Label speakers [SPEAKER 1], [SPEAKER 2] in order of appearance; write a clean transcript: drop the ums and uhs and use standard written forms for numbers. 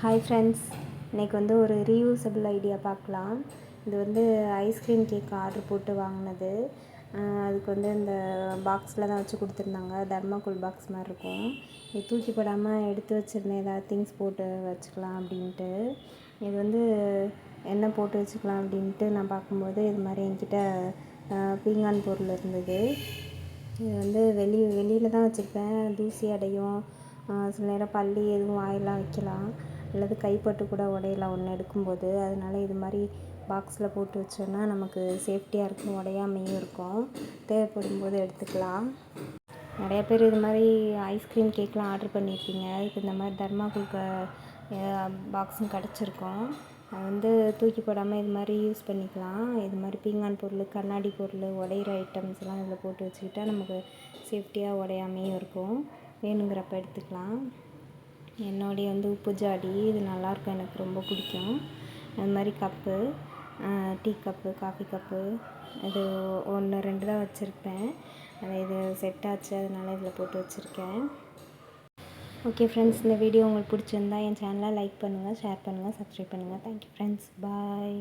[SPEAKER 1] Hi friends, இன்றைக்கி ஒரு reusable idea பார்க்கலாம். இது ஐஸ்கிரீம் கேக் ஆர்டர் போட்டு வாங்கினது. அதுக்கு இந்த பாக்ஸில் தான் வச்சு கொடுத்துருந்தாங்க. தர்மாக்கோல் பாக்ஸ் மாதிரி இருக்கும். இது தூக்கி போடாமல் எடுத்து வச்சுருந்தேன், ஏதாவது திங்ஸ் போட்டு வச்சுக்கலாம் அப்படின்ட்டு. இது என்ன போட்டு வச்சுக்கலாம் அப்படின்ட்டு நான் பார்க்கும்போது இது மாதிரி என்கிட்ட பீங்கான் பொருள் இருந்தது. இது வெளியில் தான் வச்சுருப்பேன். தூசி அடையும், சில நேரம் பல்லி எதுவும் வாயெல்லாம் வைக்கலாம், அல்லது கைப்பட்டு கூட உடையலாம் ஒன்று எடுக்கும்போது. அதனால் இது மாதிரி பாக்ஸில் போட்டு வச்சோன்னா நமக்கு சேஃப்டியாக இருக்கும், உடையாமையும் இருக்கும். தேவைப்படும் போது எடுத்துக்கலாம். நிறையா பேர் இது மாதிரி ஐஸ்கிரீம் கேக்லாம் ஆர்டர் பண்ணியிருக்கீங்க. அதுக்கு இந்த மாதிரி தர்மாக்கோல் பாக்ஸும் கிடச்சிருக்கும். அது தூக்கி போடாமல் இது மாதிரி யூஸ் பண்ணிக்கலாம். இது மாதிரி பீங்கான் பொருள், கண்ணாடி பொருள், உடையிற ஐட்டம்ஸ்லாம் இதில் போட்டு வச்சுக்கிட்டால் நமக்கு சேஃப்டியாக உடையாமையும் இருக்கும். வேணுங்கிறப்ப எடுத்துக்கலாம். என்னுடைய உப்பு ஜாடி இது நல்லாயிருக்கும், எனக்கு ரொம்ப பிடிக்கும். அது மாதிரி cup, tea cup, coffee cup, இது 1 2 தான் வச்சுருப்பேன். இது செட் ஆச்சு, அதனால் இதில் போட்டு வச்சுருக்கேன். ஓகே ஃப்ரெண்ட்ஸ், இந்த வீடியோ உங்களுக்கு பிடிச்சிருந்தா என் சேனலை லைக் பண்ணுங்கள், ஷேர் பண்ணுங்கள், சப்ஸ்கிரைப் பண்ணுங்கள். தேங்க்யூ ஃப்ரெண்ட்ஸ், பாய்.